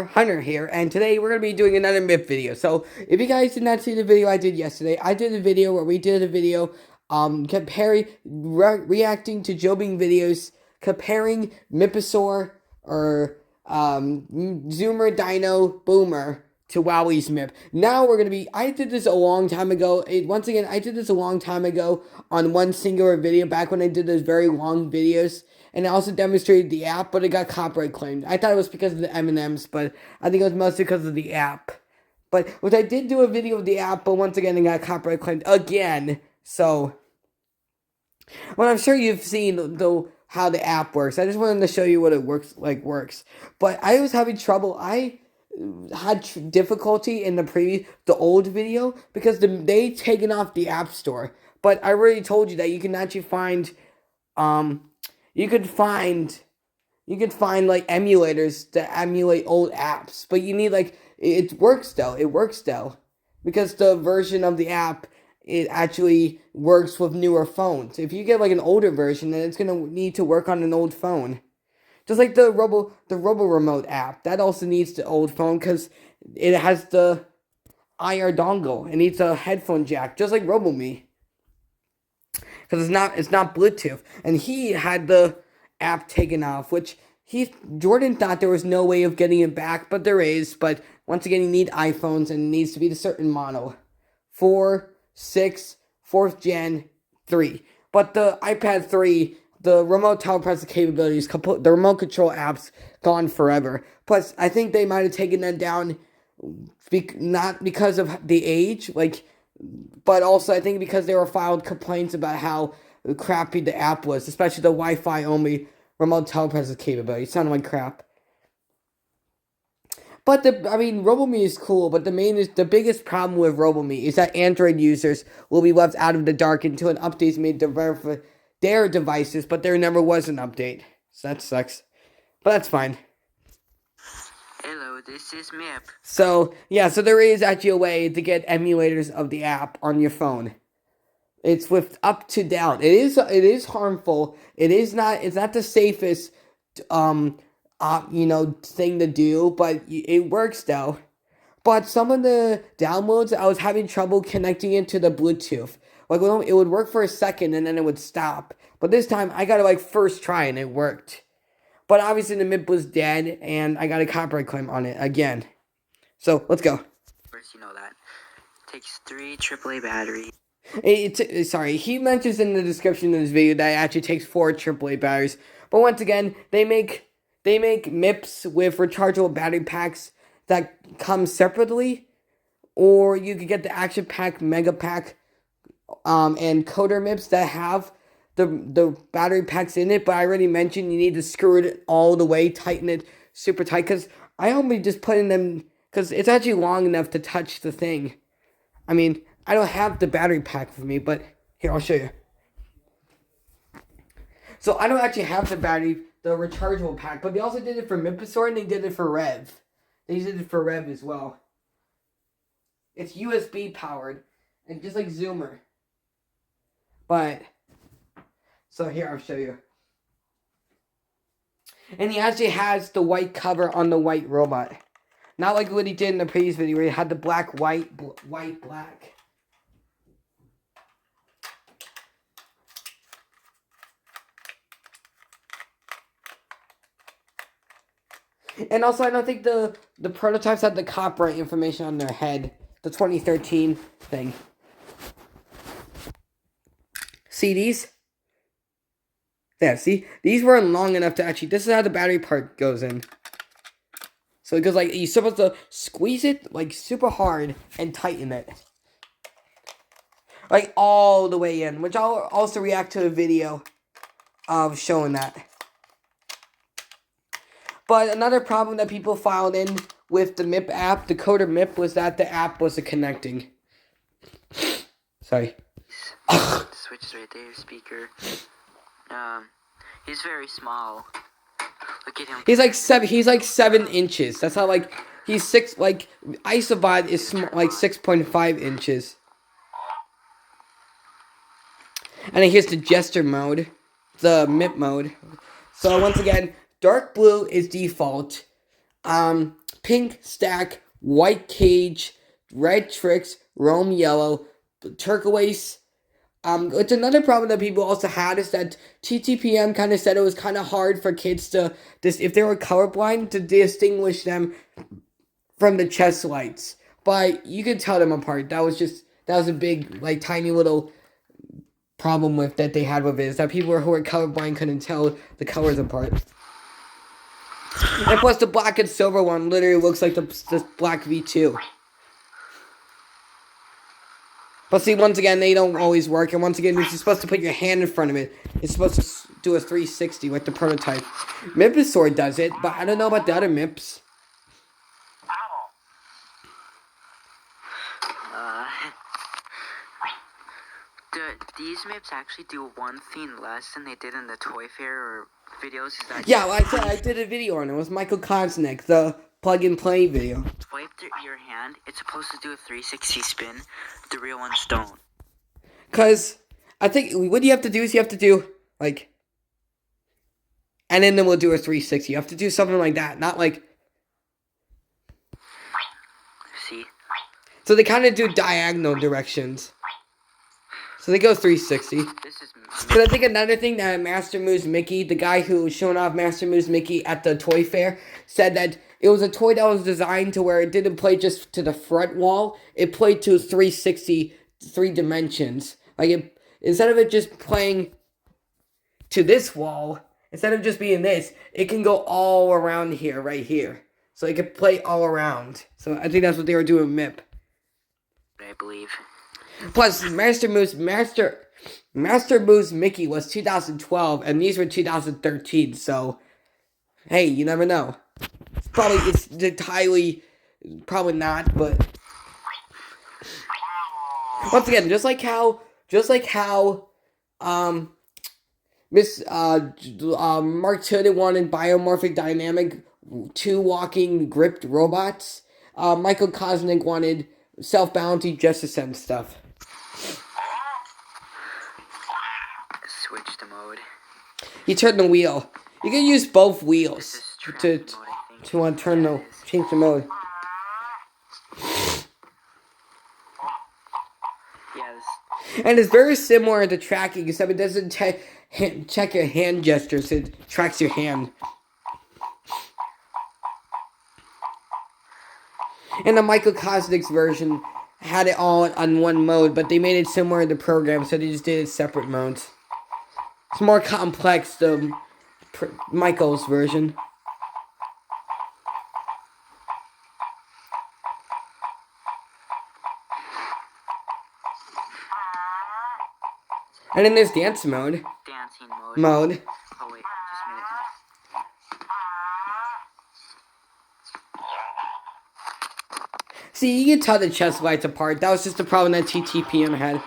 Hunter here, and today we're going to be doing another MIP video. So, if you guys did not see the video I did yesterday, I did a video where we did a video, reacting to Jobing videos, comparing Miposaur, or, Zoomer Dino Boomer to WowWee's MIP. Now we're going to be, I did this a long time ago. Once again, I did this a long time ago on one singular video, back when I did those very long videos. And I also demonstrated the app, but it got copyright claimed. I thought it was because of the M&Ms, but I think it was mostly because of the app. But, which I did do a video of the app, but once again, it got copyright claimed again. So, well, I'm sure you've seen, though, how the app works. I just wanted to show you what it works. But I was having trouble. I had difficulty in the old video, because they taken off the App Store. But I already told you that you can actually find, you could find like emulators to emulate old apps, but you need it works though, because the version of the app, it actually works with newer phones. If you get like an older version, then it's gonna need to work on an old phone. Just like the Robo Remote app, that also needs the old phone because it has the IR dongle. It needs a headphone jack, just like RoboMe. Because it's not Bluetooth. And he had the app taken off, which Jordan thought there was no way of getting it back, but there is. But once again, you need iPhones, and it needs to be the certain model. 4, 6, 4th Gen, 3. But the iPad 3, the remote telepresence capabilities, the remote control apps, gone forever. Plus, I think they might have taken them down, not because of the age, but also I think because they were filed complaints about how crappy the app was, especially the Wi-Fi only remote telepresence capability. It sounded like crap. But RoboMe is cool, but the biggest problem with RoboMe is that Android users will be left out of the dark until an update is made to verify their devices, but there never was an update. So that sucks. But that's fine. Hello, this is MIP. So, yeah, so there is actually a way to get emulators of the app on your phone. It's with up to down. It is harmful. It's not the safest, thing to do, but it works though. But some of the downloads, I was having trouble connecting it to the Bluetooth. It would work for a second and then it would stop. But this time, I got it first try and it worked. But obviously the MIP was dead, and I got a copyright claim on it again. So, let's go. First, you know that. It takes 3 AAA batteries. Sorry, he mentions in the description of this video that it actually takes 4 AAA batteries. But once again, they make MIPs with rechargeable battery packs that come separately. Or you could get the Action Pack, Mega Pack, and Coder MIPs that have the battery packs in it, but I already mentioned you need to screw it all the way, tighten it super tight, because I only just put in them, because it's actually long enough to touch the thing. I don't have the battery pack with me, but here, I'll show you. So I don't actually have the rechargeable pack, but they also did it for Miposaur, and they did it for Rev. They did it for Rev as well. It's USB powered, and just like Zoomer. But so here, I'll show you. And he actually has the white cover on the white robot. Not like what he did in the previous video where he had the black, white, black. And also, I don't think the prototypes had the copyright information on their head. The 2013 thing. See these? There, see? These weren't long enough to actually... This is how the battery part goes in. So it goes you're supposed to squeeze it, super hard and tighten it. All the way in. Which I'll also react to a video of showing that. But another problem that people filed in with the MIP app, the Coder MIP, was that the app wasn't connecting. Sorry. Switch is right there, speaker. He's very small. Look at him. He's like 7 inches. That's how he's 6. Isobot is 6.5 inches. And then here's the gesture mode, the MIP mode. So once again, dark blue is default. pink stack, white cage, red tricks, Rome yellow, turquoise. It's another problem that people also had is that TTPM kind of said it was kind of hard for kids to if they were colorblind to distinguish them from the chest lights. But you could tell them apart. That was a big, like, tiny little problem with that they had with it, is that people who were colorblind couldn't tell the colors apart. And plus the black and silver one literally looks like the black V2. But see, once again, they don't always work. And once again, you're supposed to put your hand in front of it. It's supposed to do a 360 like the prototype. Miposaur does it, but I don't know about the other Mips. These Mips actually do one thing less than they did in the Toy Fair or videos. Is that yeah, like I said, I did a video on it. It was Michael Kosnick, the plug-and-play video. Swipe your hand. It's supposed to do a 360 spin. The real ones don't. Because I think what you have to do is you have to do, like, and then we'll do a 360. You have to do something like that, not like... See? So they kind of do diagonal directions. So they go 360. But I think another thing that Master Moose Mickey, the guy who was showing off Master Moose Mickey at the toy fair, said that it was a toy that was designed to where it didn't play just to the front wall. It played to 360, 3 dimensions. Like, instead of it just playing to this wall, instead of just being this, it can go all around here, right here. So it can play all around. So I think that's what they were doing with MIP. I believe. Plus, Master Moose Mickey was 2012, and these were 2013, so, hey, you never know. It's entirely, probably not, but, once again, just like how, Mark Tuden wanted biomorphic dynamic 2 walking gripped robots, Michael Kosnick wanted self-balancing justice and stuff. Switch the mode. You turn the wheel. You can use both wheels to change the mode. Yes. And it's very similar to tracking, except it doesn't check your hand gestures. It tracks your hand. And the Michael Kosnick's version had it all on one mode, but they made it similar to the program, so they just did it separate modes. It's more complex than Michael's version. And then there's dance mode. Dancing mode. Oh wait, just made it. See, you can tell the chest lights apart. That was just the problem that TTPM had.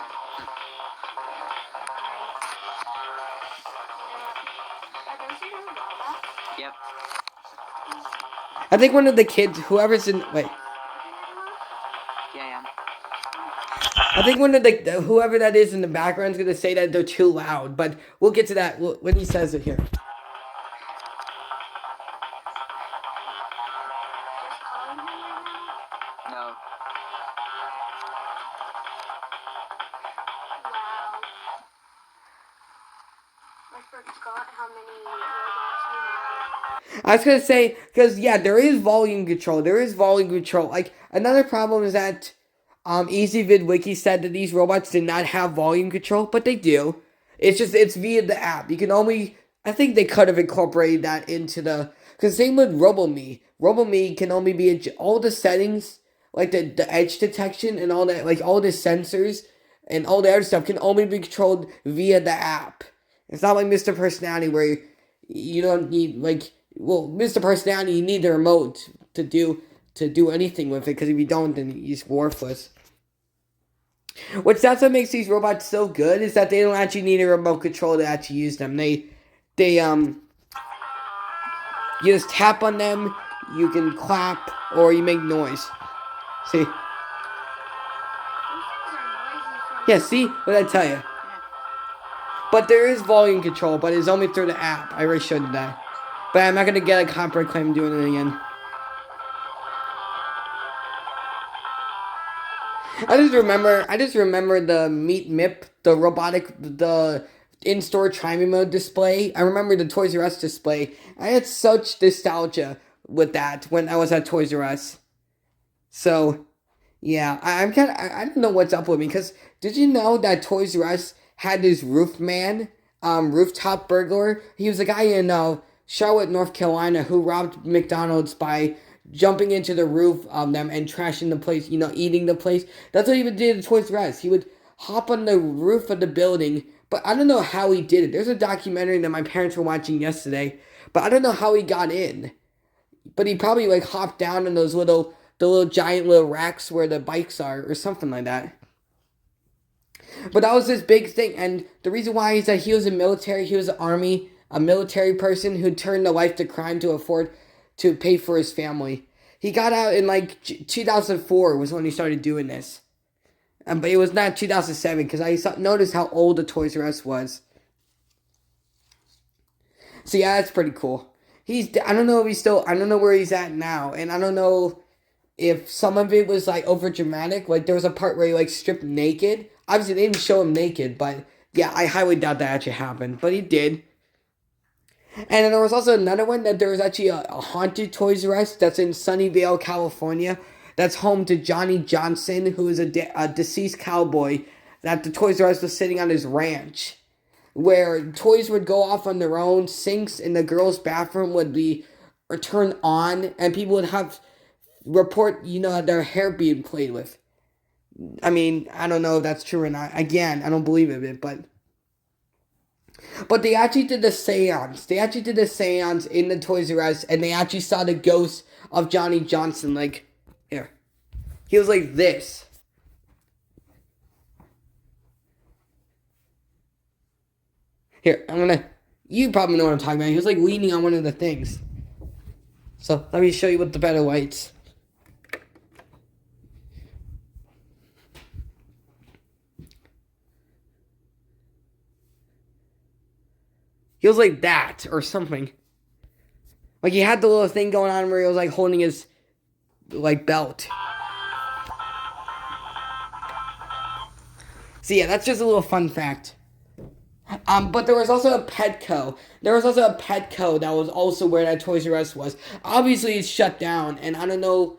Yep. I think one of the kids, whoever's in... Wait. Yeah. I think one of the... Whoever that is in the background is going to say that they're too loud. But we'll get to that when he says it here. No. I forgot how many robots you have. I was going to say, because, yeah, there is volume control. Like, another problem is that EasyVidWiki said that these robots did not have volume control, but they do. It's via the app. You can only... I think they could have incorporated that into the... Because same with RoboMe. RoboMe can only be... All the settings, like the edge detection and all that, like all the sensors and all the other stuff can only be controlled via the app. It's not like Mr. Personality where you don't need, like... Well, Mr. Personality, you need the remote to do anything with it, because if you don't, then it's worthless. That's what makes these robots so good, is that they don't actually need a remote control to actually use them. You just tap on them, you can clap, or you make noise. See? Yeah, see? What did I tell you? But there is volume control, but it's only through the app. I already showed you that. But I'm not going to get a copyright claim doing it again. I just remember the Meet Mip, the in-store Chiming Mode display. I remember the Toys R Us display. I had such nostalgia with that when I was at Toys R Us. So, yeah, I'm kind of, I don't know what's up with me, because did you know that Toys R Us had this rooftop burglar? He was a guy in Charlotte, North Carolina, who robbed McDonald's by jumping into the roof of them and trashing the place, eating the place. That's what he would do at Toys R Us. He would hop on the roof of the building, but I don't know how he did it. There's a documentary that my parents were watching yesterday, but I don't know how he got in. But he probably like hopped down in the little giant little racks where the bikes are, or something like that. But that was this big thing, and the reason why is that he was he was a military person who turned a life to crime to afford to pay for his family. He got out in like 2004 was when he started doing this. But it was not 2007, because noticed how old the Toys R Us was. So yeah, that's pretty cool. I don't know I don't know where he's at now, and I don't know if some of it was like over dramatic. Like there was a part where he like stripped naked. Obviously they didn't show him naked, but yeah, I highly doubt that actually happened, but he did. And then there was also another one that there was actually a haunted Toys R Us that's in Sunnyvale, California. That's home to Johnny Johnson, who is a deceased cowboy that the Toys R Us was sitting on his ranch, where toys would go off on their own, sinks in the girls' bathroom would be turned on, and people would have report, their hair being played with. I mean, I don't know if that's true or not. Again, I don't believe it, but they actually did the seance. They actually did the seance in the Toys R Us, and they actually saw the ghost of Johnny Johnson, like, here. He was like this. Here, you probably know what I'm talking about. He was like leaning on one of the things. So, let me show you with the better lights. He was like that, or something. Like, he had the little thing going on where he was, like, holding his, like, belt. So, yeah, that's just a little fun fact. But there was also a Petco. There was also a Petco that was also where that Toys R Us was. Obviously, it's shut down, and I don't know,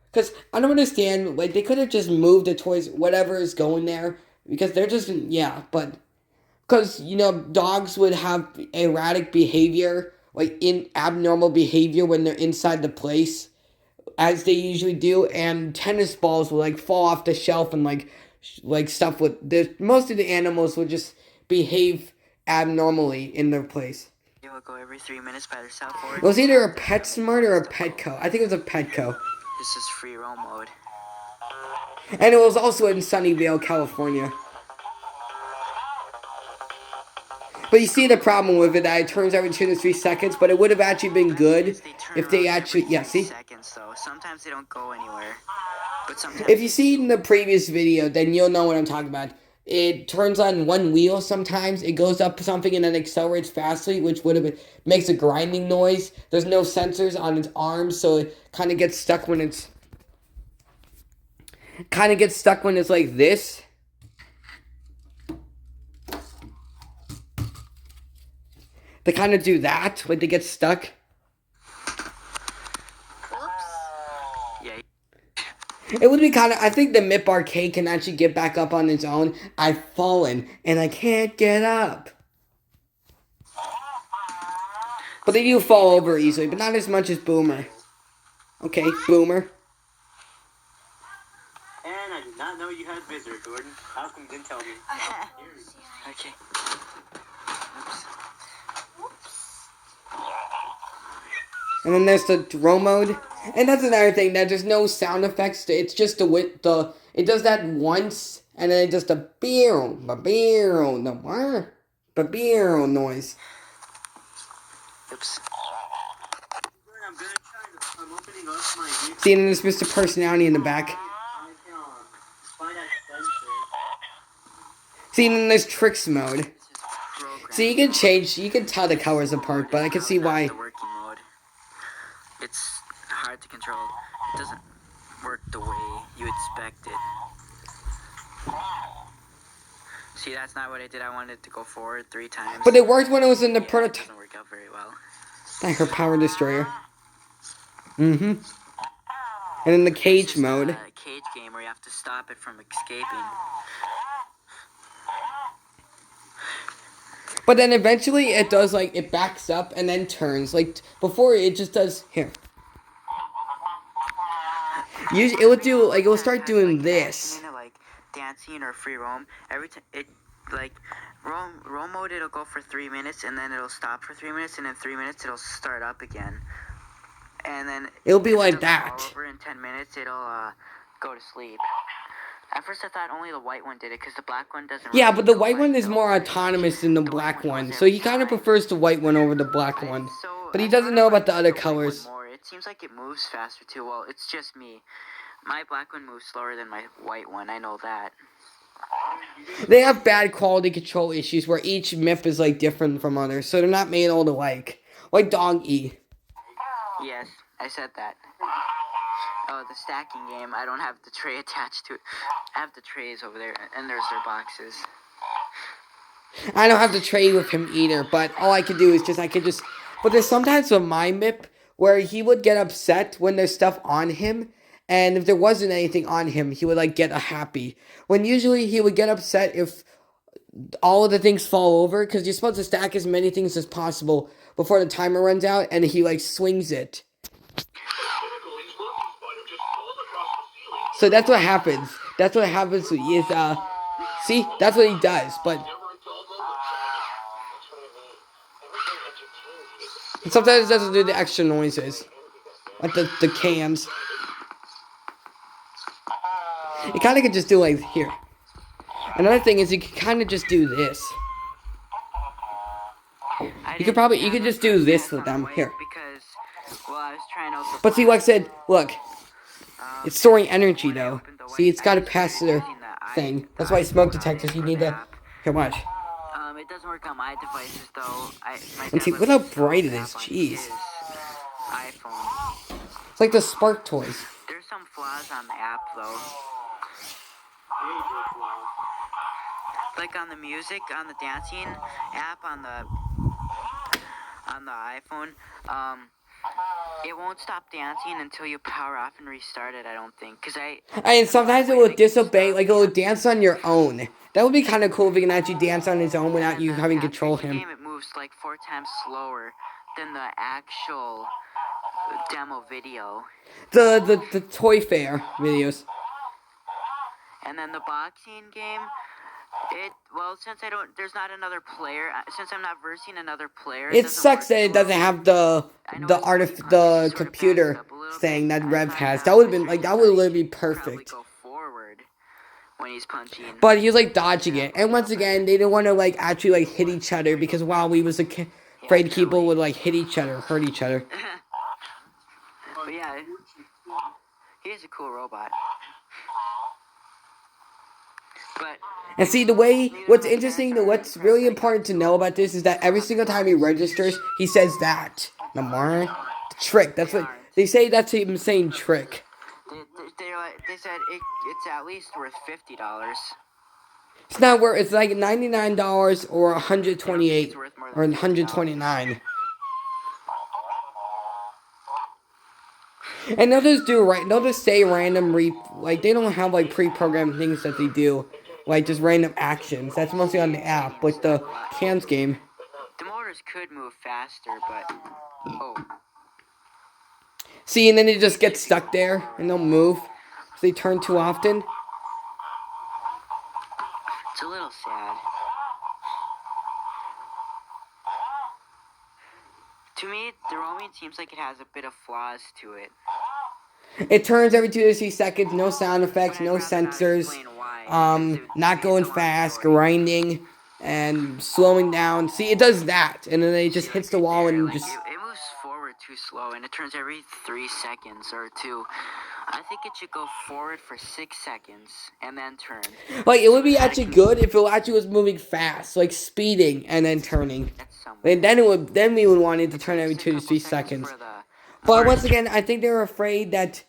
because I don't understand, like, they could have just moved the toys, whatever is going there, because they're just, yeah, but, because, dogs would have erratic behavior, like, abnormal behavior when they're inside the place, as they usually do, and tennis balls will, like, fall off the shelf, and, like stuff most of the animals would just behave abnormally in their place. It will go every 3 minutes by themselves. It was either a PetSmart or a Petco. I think it was a Petco. This is free roam mode. And it was also in Sunnyvale, California. But you see the problem with it, that it turns every 2 to 3 seconds, but it would have actually been good if they actually, yeah, see? Seconds, though. Sometimes they don't go anywhere. But sometimes... If you see in the previous video, then you'll know what I'm talking about. It turns on one wheel sometimes. It goes up something and then accelerates fastly, which makes a grinding noise. There's no sensors on its arms, so it kind of gets stuck when it's like this. They kind of do that when they get stuck. It would be kind of, I think the MIP arcade can actually get back up on its own. I've fallen, and I can't get up. But they do fall over easily, but not as much as Boomer. Okay, Boomer. And I did not know you had visitor, Gordon. How come you didn't tell me? Okay. And then there's the drone mode. And that's another thing, that there's no sound effects. It's just it does that once, and then it just a beer noise. Oops. I'm opening up my... See, and then there's Mr. Personality in the back. See, and then there's Tricks mode. So you can tell the colors apart, but I can see why. The working mode. It's hard to control. It doesn't work the way you expect it. See, that's not what I did. I wanted to go forward 3 times. But it worked when it was in the It prototype. doesn't work out very well. Like her power destroyer. Mm-hmm. And in the cage This is mode. the cage game where you have to stop it from escaping. But then eventually it does, like, it backs up and then turns. Like, before it just does, here. Usually, it would do, like, it will start doing this. Like dancing or free roam. Every time it, like, roam mode, it'll go for 3 minutes and then it'll stop for 3 minutes and in 3 minutes it'll start up again. And then It'll be if it like doesn't that. fall over in 10 minutes, it'll go to sleep. At first, I thought only the white one did it, because the black one doesn't. Yeah, really but the go white like one is the more orange. autonomous than the The black white one. goes So he every kind of time. prefers the white one over the black one. But he I doesn't kinda know about like the other white one colors. more. It seems like it moves faster, too. Well, it's just me. My black one moves slower than my white one. I know that. They have bad quality control issues where each MIP is, like, different from others. So they're not made all alike. Like Dog E. Yes, I said that. Oh, the stacking game. I don't have the tray attached to it. I have the trays over there, and there's their boxes. I don't have to trade with him either, but all I can do is just, but there's sometimes with my MIP where he would get upset when there's stuff on him, and if there wasn't anything on him, he would, like, get a happy. When usually he would get upset if all of the things fall over, because you're supposed to stack as many things as possible before the timer runs out, and he, like, swings it. So that's what happens. That's what happens is, see? That's what he does, but sometimes it doesn't do the extra noises. Like the cams. You kind of could just do, like, here. Another thing is you could kind of just do this. You could just do this with them, here. Because, well, I was trying out the But see, like I said, look. It's storing energy, though. See, it's got to pass their thing. That's why smoke detectors, you need to... Here, watch. It doesn't work on my devices, though. And see, look how bright it is. Jeez. iPhone. It's like the Spark toys. There's some flaws on the app, though. Like on the music, on the dancing app, on the iPhone, it won't stop dancing until you power off and restart it, I don't think. And sometimes it will disobey, like it will dance on your own. That would be kind of cool if it can actually dance on its own without you having to control him. It moves like 4 times slower than the actual demo video. The Toy Fair videos. And then the boxing game, since there's not another player, since I'm not versing another player. It sucks that it doesn't have the computer thing that Rev has. That would have been, like, that would literally be perfect. Go forward when he's punching. But he was, like, dodging it. And once again, they didn't want to, like, actually, like, hit each other because WowWee was afraid people would, like, hit each other, hurt each other. But yeah, he is a cool robot. But And see, what's interesting, what's really important to know about this is that every single time he registers, he says that. Namar? Trick. That's what, they say that's him saying trick. They said it's at least worth $50. It's not worth, it's like $99 or $128 or $129. And they'll just say random like, they don't have, like, pre-programmed things that they do. Like, just random actions. That's mostly on the app, with the cams game. The motors could move faster, but... Oh. See, and then they just get stuck there, and they'll move. If they turn too often. It's a little sad. To me, the roaming seems like it has a bit of flaws to it. It turns every 2 to 3 seconds, no sound effects, no sensors, not going fast, grinding, and slowing down. See, it does that, and then it just hits the wall and just... It moves forward too slow, and it turns every 3 seconds or 2. I think it should go forward for 6 seconds, and then turn. Like, it would be actually good if it actually was moving fast, like speeding, and then turning. And then we would want it to turn every 2 to 3 seconds. But once again, I think they're afraid that